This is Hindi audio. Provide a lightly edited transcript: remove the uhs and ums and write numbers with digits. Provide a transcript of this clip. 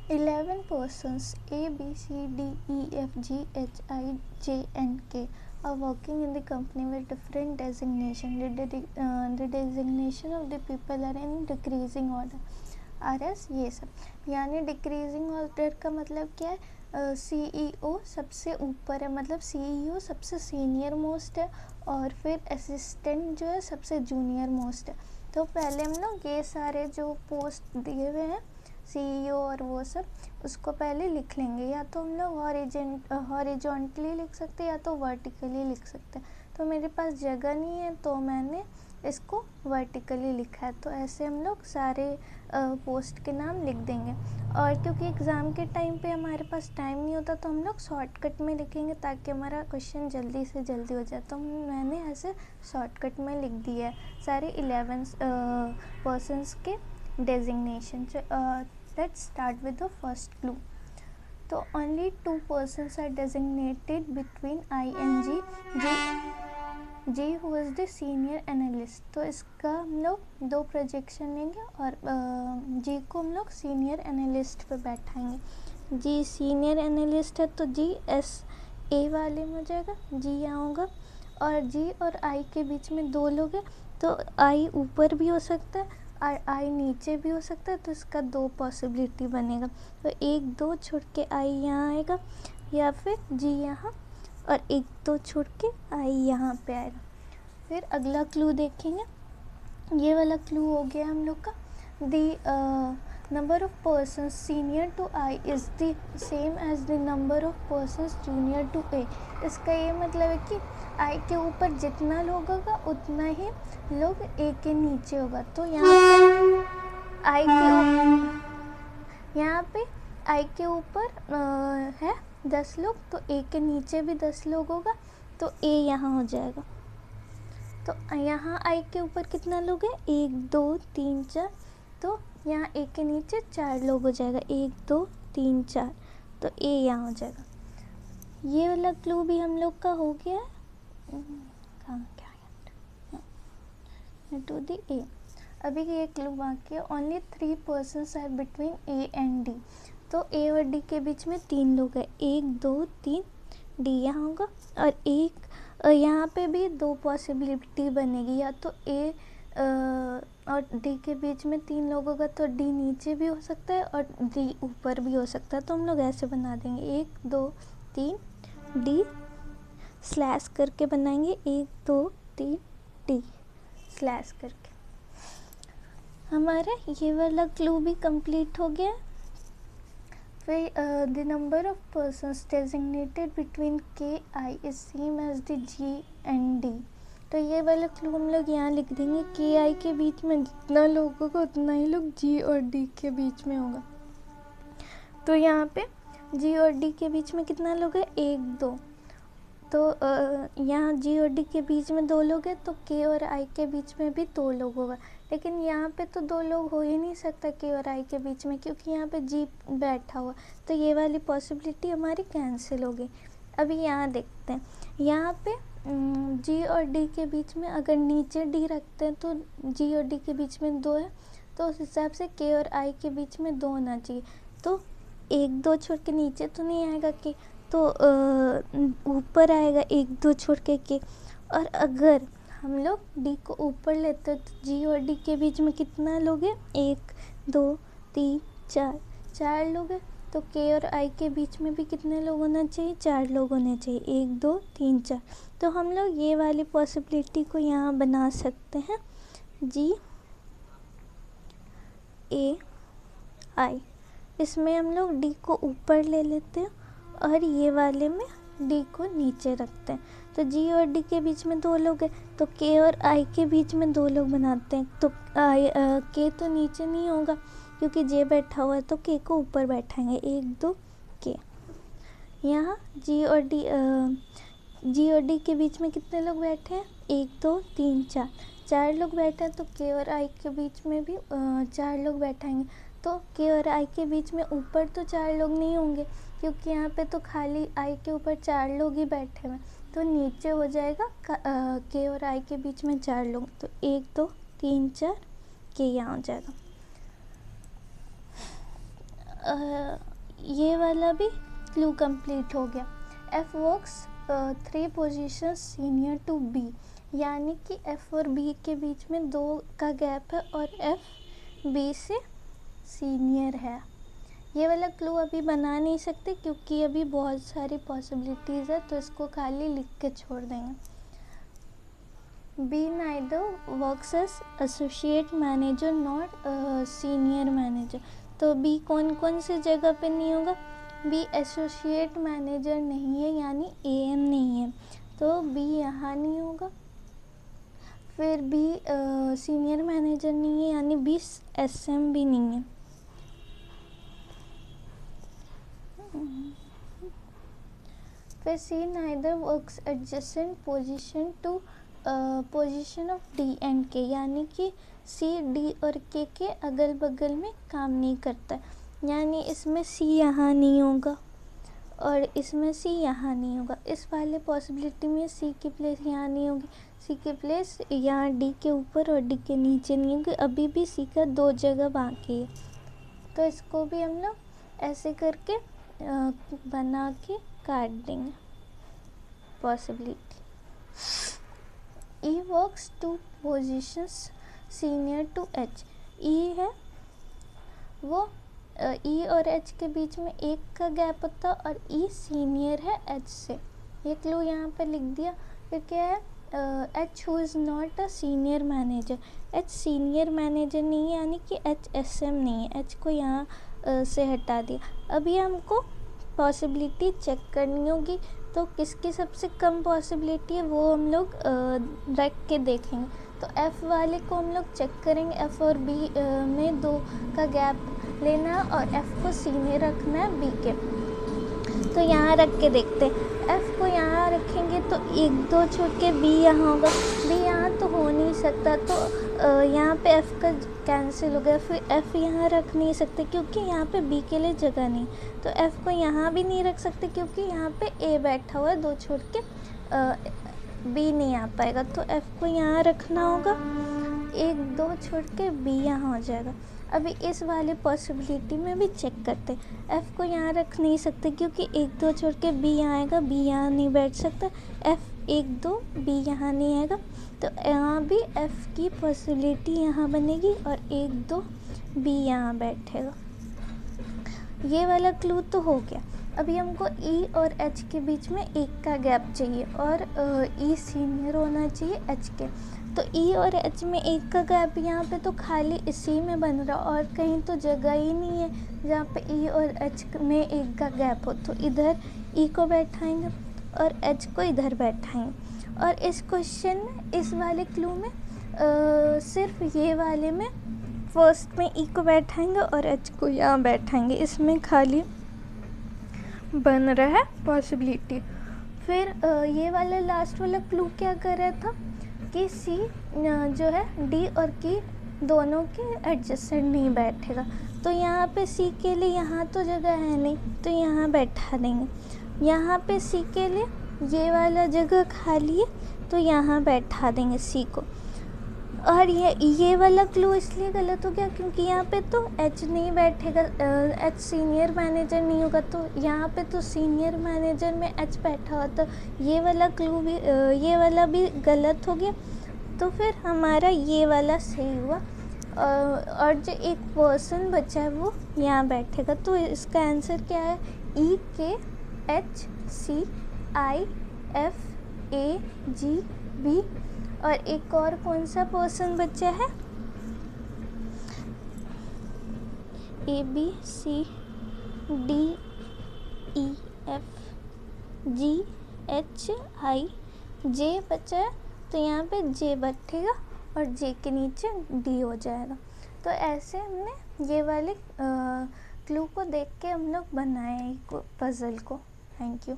11 persons A, B, C, D, E, F, G, H, I, J, and K are working in the company with different designation. The designation of the people are in decreasing order. RS ये सब, यानी डिक्रीजिंग ऑर्डर का मतलब क्या है? CEO सबसे ऊपर है, मतलब CEO सबसे सीनियर मोस्ट है और फिर असिस्टेंट जो है सबसे जूनियर मोस्ट है। तो पहले हम लोग ये सारे जो पोस्ट दिए हुए हैं CEO और वो सब, उसको पहले लिख लेंगे। या तो हम लोग हॉरिजॉन्टली लिख सकते हैं या तो वर्टिकली लिख सकते हैं। तो मेरे पास जगह नहीं है तो मैंने इसको वर्टिकली लिखा है। तो ऐसे हम लोग सारे पोस्ट के नाम लिख देंगे। और क्योंकि एग्ज़ाम के टाइम पे हमारे पास टाइम नहीं होता तो हम लोग शॉर्टकट में लिखेंगे ताकि हमारा क्वेश्चन जल्दी से जल्दी हो जाए। तो मैंने ऐसे शॉर्टकट में लिख दिया है सारे 11 पर्सन्स के designation. Let's start with the first clue. तो only 2 persons are designated between I and G who is the senior analyst। तो इसका हम लोग 2 प्रोजेक्शन लेंगे और G को हम लोग सीनियर एनालिस्ट पे बैठाएंगे। G सीनियर एनालिस्ट है तो G SA वाले में हो जाएगा, G यहाँ होगा। और G और I के बीच में 2 लोग हैं तो I ऊपर भी हो सकता है और I नीचे भी हो सकता है। तो इसका 2 पॉसिबिलिटी बनेगा। तो 1 2 छोड़ के I यहाँ आएगा या फिर G यहाँ, और 1 2 छोड़ के I यहाँ पे आएगा। फिर अगला क्लू देखेंगे। ये वाला क्लू हो गया हम लोग का। The number of persons senior to I is the same as the number of persons junior to A। इसका ये मतलब है कि I के ऊपर जितना लोग होगा उतना ही लोग A के नीचे होगा। तो यहाँ पे I के ऊपर है 10 लोग तो A के नीचे भी 10 लोग होगा तो A यहाँ हो जाएगा। तो यहाँ I के ऊपर कितना लोग हैं? 1 2 3 4। तो यहाँ A के नीचे 4 लोग हो जाएगा, 1 2 3 4। तो A यहाँ हो जाएगा। ये वाला क्लू भी हम लोग का हो गया है। To the A। अभी ये क्लू बाकी है। Only 3 persons are between A and D। तो A और D के बीच में 3 लोग हैं, 1 2 3। D यहाँ होगा और एक यहाँ पे भी 2 पॉसिबिलिटी बनेगी। या तो A और D के बीच में 3 लोग होगा तो D नीचे भी हो सकता है और D ऊपर भी हो सकता है। तो हम लोग ऐसे बना देंगे 1 2 3 D स्लैश करके बनाएंगे 1 2 3 D स्लैश करके। हमारा ये वाला क्लू भी कंप्लीट हो गया। फिर the number of persons designated between K I is same as the G and D। तो ये वाला क्लू हम लोग यहाँ लिख देंगे। K I के बीच में जितना लोग होगा उतना ही लोग G और D के बीच में होगा। तो यहाँ पे G और D के बीच में कितना लोग है? 1 2। तो यहाँ G और D के बीच में 2 लोग हैं तो K और I के बीच में भी 2 लोग होगा। लेकिन यहाँ पे तो 2 लोग हो ही नहीं सकता K और I के बीच में, क्योंकि यहाँ पे G बैठा हुआ। तो ये वाली पॉसिबिलिटी हमारी कैंसिल हो गई। अभी यहाँ देखते हैं। यहाँ पे G और D के बीच में अगर नीचे D रखते हैं तो G और D के बीच में 2 है, तो उस हिसाब से K और I के बीच में 2 होना चाहिए। तो 1 2 छोड़ के नीचे तो नहीं आएगा K, तो ऊपर आएगा 1 2 छोड़ के। और अगर हम लोग D को ऊपर लेते हैं तो G और D के बीच में कितना लोग हैं? 1 2 3 4 लोग हैं। तो K और I के बीच में भी कितने लोग होना चाहिए? 4 लोग होने चाहिए, 1 2 3 4। तो हम लोग ये वाली पॉसिबिलिटी को यहाँ बना सकते हैं G A I। इसमें हम लोग D को ऊपर ले लेते हैं और ये वाले में D को नीचे रखते हैं। तो G और D के बीच में 2 लोग हैं तो K और I के बीच में 2 लोग बनाते हैं। तो K तो नीचे नहीं होगा क्योंकि J बैठा हुआ है, तो K को ऊपर बैठाएंगे 1 2 K। यहाँ G और D के बीच में कितने लोग बैठे हैं? 1 2 3 4 लोग बैठे हैं। तो K और I के बीच में भी 4 लोग बैठाएंगे। तो K और I के बीच में ऊपर तो 4 लोग नहीं होंगे क्योंकि यहाँ पे तो खाली I के ऊपर 4 लोग ही बैठे हुए। तो नीचे हो जाएगा K और I के बीच में 4 लोग। तो 1 2 3 4 K यहाँ हो जाएगा। ये वाला भी क्लू कंप्लीट हो गया। F works 3 positions senior to B, यानी कि F और B के बीच में 2 का गैप है और F B से सीनियर है। ये वाला क्लू अभी बना नहीं सकते क्योंकि अभी बहुत सारी पॉसिबिलिटीज़ है, तो इसको खाली लिख के छोड़ देंगे। B neither works as associate manager not senior manager. तो बी कौन कौन सी जगह पे नहीं होगा? बी एसोसिएट मैनेजर नहीं है, यानी AM नहीं है, तो बी यहाँ नहीं होगा। फिर बी सीनियर मैनेजर नहीं है, यानी बी SM भी नहीं है। फिर C neither works adjacent position to position of D and K, यानी कि C D और K के अगल बगल में काम नहीं करता, यानी इसमें C यहाँ नहीं होगा और इसमें C यहाँ नहीं होगा। इस वाले पॉसिबिलिटी में C की प्लेस यहाँ नहीं होगी, C की प्लेस यहाँ D के ऊपर और D के नीचे नहीं होगी। अभी भी C का 2 जगह बाकी है, तो इसको भी हम लोग ऐसे करके बना के काट देंगे possibility. E works 2 positions senior to H। E है वो E और H के बीच में 1 का गैप होता है और E सीनियर है H से। ये क्लू यहाँ पे लिख दिया। फिर क्या है? H who is not a senior manager. H senior manager नहीं है, यानी कि H SM नहीं है, H को यहाँ से हटा दिया। अभी हमको पॉसिबिलिटी चेक करनी होगी, तो किसकी सबसे कम पॉसिबिलिटी है वो हम लोग रख के देखेंगे। तो F वाले को हम लोग चेक करेंगे। F और B में 2 का गैप लेना और F को C में रखना है B के। तो यहाँ रख के देखते हैं। F को यहाँ रखेंगे तो 1 2 छोड़ के B यहाँ होगा। B यहाँ तो हो नहीं सकता, तो यहाँ पे F का कैंसिल हो गया। फिर F यहाँ रख नहीं सकते क्योंकि यहाँ पे B के लिए जगह नहीं। तो F को यहाँ भी नहीं रख सकते क्योंकि यहाँ पे A बैठा हुआ है, 2 छोड़ के B नहीं आ पाएगा। तो F को यहाँ रखना होगा, 1 2 छोड़ के B यहाँ हो जाएगा। अभी इस वाले पॉसिबिलिटी में भी चेक करते हैं। F को यहाँ रख नहीं सकते क्योंकि 1 2 छोड़ के B यहाँ आएगा, B यहाँ नहीं बैठ सकता। F 1 2 B यहाँ नहीं आएगा, तो यहाँ भी F की पॉसिबिलिटी यहाँ बनेगी और 1 2 B यहाँ बैठेगा। ये वाला क्लू तो हो गया। अभी हमको E और H के बीच में 1 का गैप चाहिए और E सीनियर होना चाहिए H के। तो E और H में 1 का गैप यहाँ पे तो खाली इसी में बन रहा और कहीं तो जगह ही नहीं है जहाँ पे E और H में 1 का गैप हो। तो इधर E को बैठाएंगे और H को इधर बैठाएंगे। और इस क्वेश्चन में, इस वाले क्लू में सिर्फ ये वाले में फर्स्ट में E को बैठाएंगे और H को यहाँ बैठाएंगे। इसमें खाली बन रहा है पॉसिबिलिटी। फिर ये वाला लास्ट वाला क्लू क्या कर रहा था कि C जो है D और K दोनों के एडजेसेंट नहीं बैठेगा। तो यहाँ पे C के लिए यहाँ तो जगह है नहीं, तो यहाँ बैठा देंगे। यहाँ पे C के लिए ये वाला जगह खाली है, तो यहाँ बैठा देंगे C को। और ये वाला क्लू इसलिए गलत हो गया क्योंकि यहाँ पे तो H नहीं बैठेगा, H सीनियर मैनेजर नहीं होगा, तो यहाँ पे तो सीनियर मैनेजर में H बैठा हुआ, तो ये वाला क्लू भी ये वाला भी गलत हो गया। तो फिर हमारा ये वाला सही हुआ और जो एक पर्सन बचा है वो यहाँ बैठेगा। तो इसका आंसर क्या है? E K H C I F A G B। और एक और कौन सा पर्सन बचा है? A B C D E F G H I J बचा है, तो यहाँ पे J बैठेगा और J के नीचे D हो जाएगा। तो ऐसे हमने ये वाले क्लू को देख के हम लोग बनाए पज़ल को। Thank you.